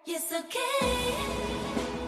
Yes, okay.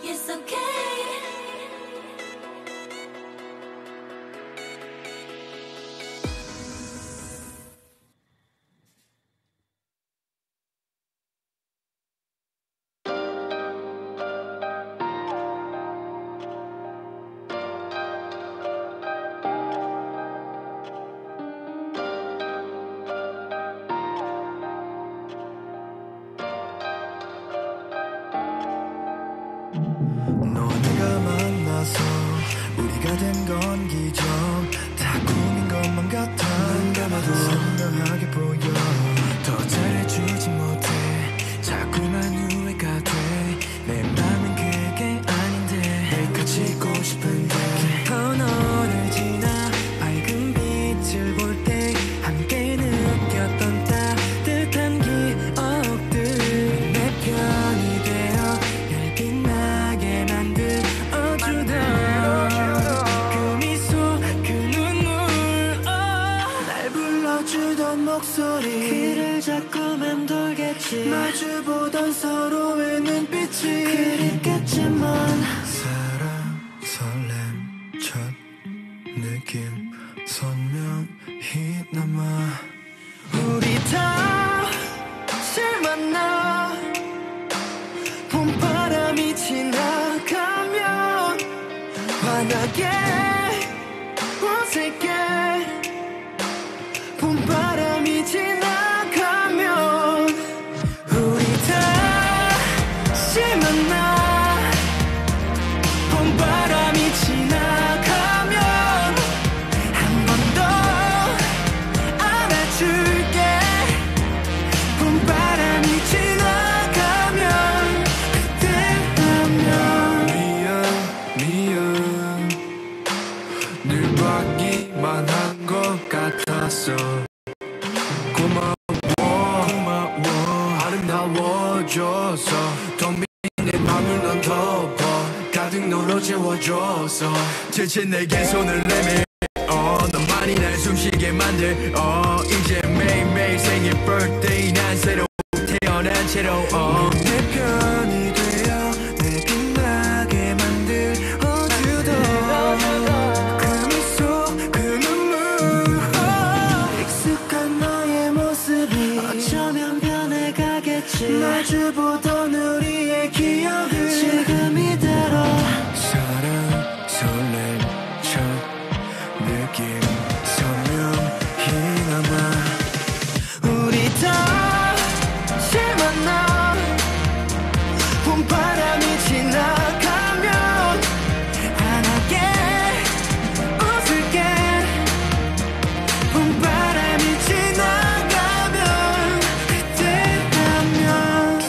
It's okay. 너 내가 만나서 우리가 된 건 기적 다 꿈인 것만 같아 눈 감아도 선명하게 보여 더 잘해주지 못해 자꾸만 후회가 돼 내 맘은 그게 아닌데 내가 지고 싶은데 깊은 너를 지나 밝은 빛을 볼 때 함께 느꼈던 따뜻한 기억들 내 편이 되어 빛나게 만들어주던 그 미소 그 눈물 날 불러주던 목소리 귀를 자꾸 맴돌겠지 마주보던 서로의 눈빛이 그립겠지만 사랑 설렘 첫 느낌 선명히 남아 우리 다시 만나 봄바람이 지나가면 환하게 어색해 봄바람이 지나가면 우리 다시 만나 봄바람이 지나가면 한 번 더 안아줄게 봄바람이 지나가면 미안 늘 받기만 한 것 같았어 고마워 아름다워져서 텅 빈 내 맘을 넌 덮어 가득 너로 채워줘서 지친 내게 손을 내밀 너만이 날 숨쉬게 만들 이제 매일매일 생일 birthday 난 새로 태어난 채로 내 편이 되어 내 빛나게 만들어주던 그 미소 그 눈물 익숙한 너의 모습이 어쩌면 변해가겠지 마주보던 우리의 기억을 지금 이대로 사랑 설렘 첫 느낌 선명히 남아 우리 다시 만나 봄바람이 지나가면 환하게 웃을게 봄바람이 지나가면 그때라면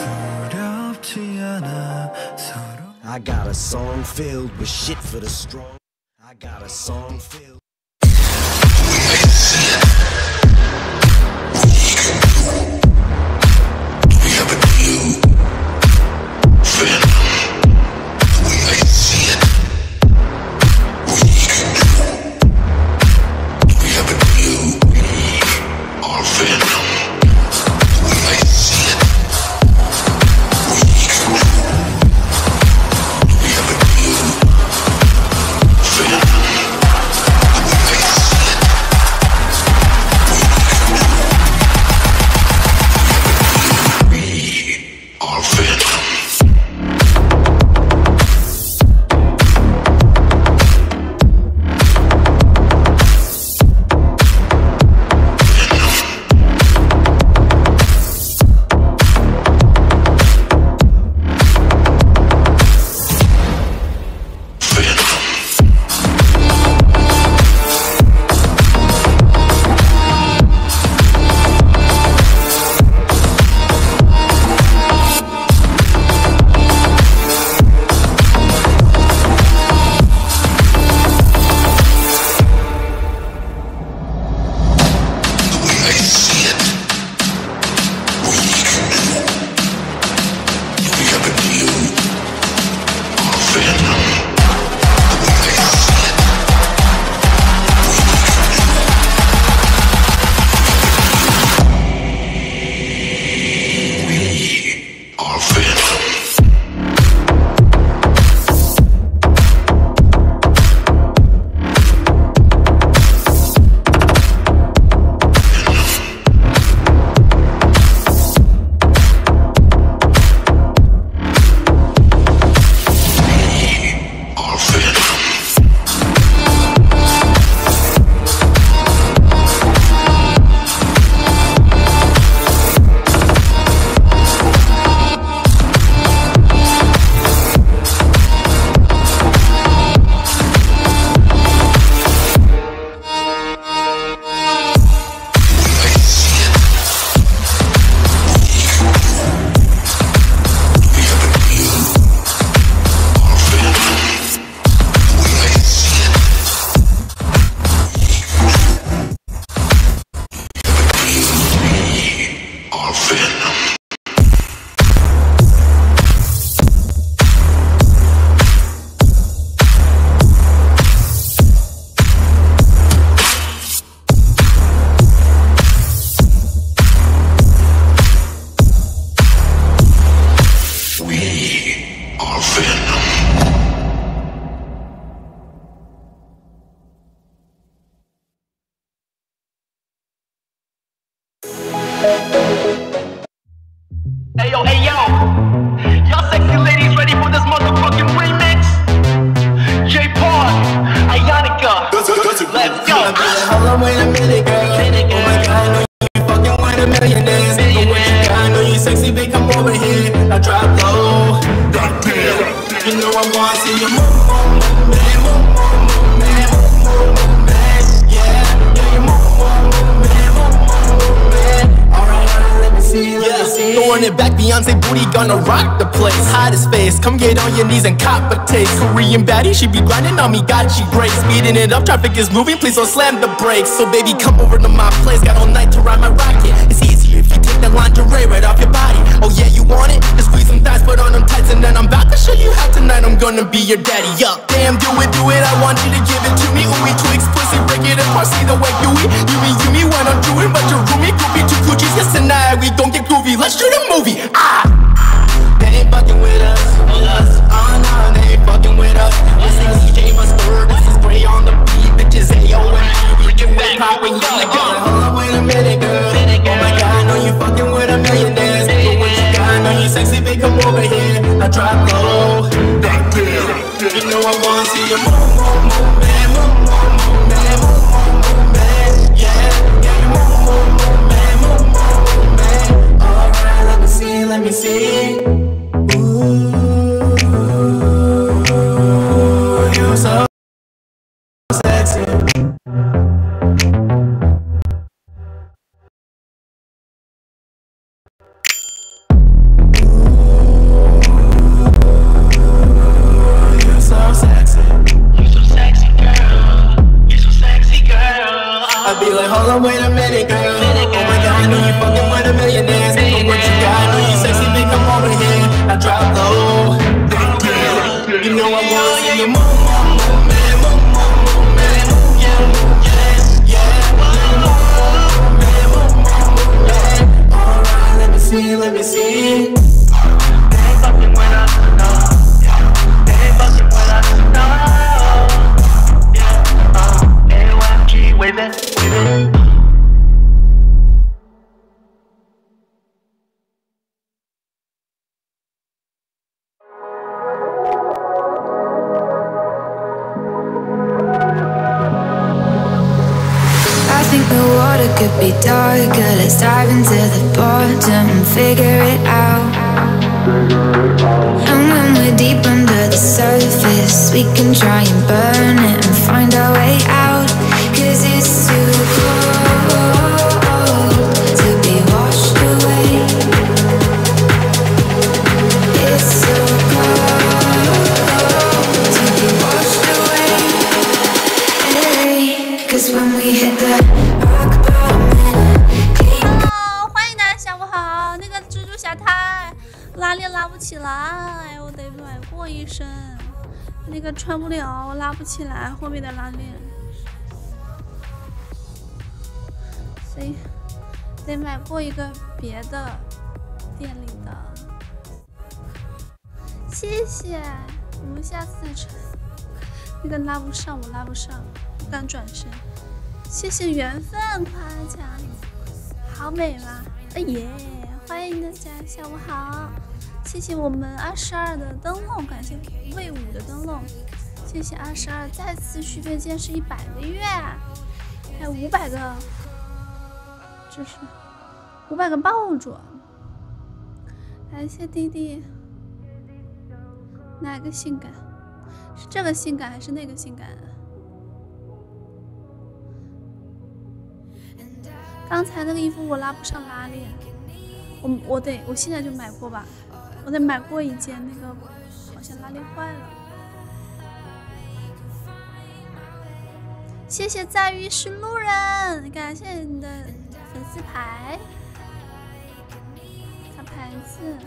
두렵지 않아 서로 I got a song filled with shit for the strong. I got a song filled. Ayo, ayo, y'all sexy ladies ready for this motherfucking remix? J-Park, Ionica, let's go. Hold on, wait a minute, girl. Oh my God, I know you fucking with a millionaires. But what you got, I know you sexy, babe, come over here. Now drop low, drop down. You know I want to see you move, move, man, move, move, man, move, man. Yeah, yeah, you move, man, move, man. Alright, let me see, let me see. Throwing it back, Beyonce booty gonna rock the place. Hot as face, come get on your knees and cop a taste. Korean baddie, she be grinding on me, God she great. Speeding it up, traffic is moving, please don't slam the brakes. So baby, come over to my place, got all night to ride my rocket. It's easier if you take that lingerie right off your body. Oh yeah, you want it? Just squeeze some thighs, put on them tights, and then I'm about to show you how tonight I'm gonna be your daddy. Yup, damn, do it, I want you to give it to me. Ooh, too explicit, break it apart, see the way you me when I'm doing, but your roomie could be two coochies. Yes, tonight we gon' get groovy, let's shoot a movie. They ain't fucking with us. Oh no, they ain't fucking with us. This is DJ Mustard, this is Bray on the beat. Bitches AOM, we can wait pop when you like hold on, wait a minute, girl. Oh my God, I know you fucking with a millionaires. But what you got, I know you sexy, babe, come over here. Now drop low, drop down. You know I want to see you move, move, move, man, move, move, move, man, move, move, move, man. Yeah, yeah, you move, move, move, man, move, move, move, man. Alright, let me see, let me see. Ooh, you so sexy. I be like, hold on, wait a minute, girl. Oh my God, I know you fucking with a millionaires. But what you got, I know you sexy, babe, come over here. Now drop low, drop down. You know I wanna see you move, move, move, man, move, move, move, man, move, yeah, yeah, move, move, man, move, move, move, man. Alright, let me see, let me see. They ain't fucking with us, no. They ain't fucking with us, no. Yeah, AOMG, wave it, wave it. I think the water could be darker. Let's dive into the bottom and figure it out. And when we're deep under the surface, we can try and burn it and find our way out. 'Cause it's too cold to be washed away. It's so cold to be washed away. Hey, 'cause when we hit the rock bottom, clean. 欢迎大家，下午好。那个蜘蛛侠太拉链拉不起来，我得买过一身。那个穿不了，我拉不起来后面的拉链，所以得买过一个别的店里的。谢谢，我们下次再穿。那个拉不上，我拉不上，不敢转身。谢谢缘分夸奖，好美吗？哎耶！欢迎大家，下午好。谢谢我们22的灯笼，感谢魏武的灯笼，谢谢22再次续费剑士100个月，还有500个，这是500个爆主，感谢弟弟。哪个性感？是这个性感还是那个性感啊？刚才那个衣服我拉不上拉链，我现在就买过吧。我得买过一件，那个好像拉链坏了。谢谢在于是路人，感谢你的粉丝牌，卡牌子。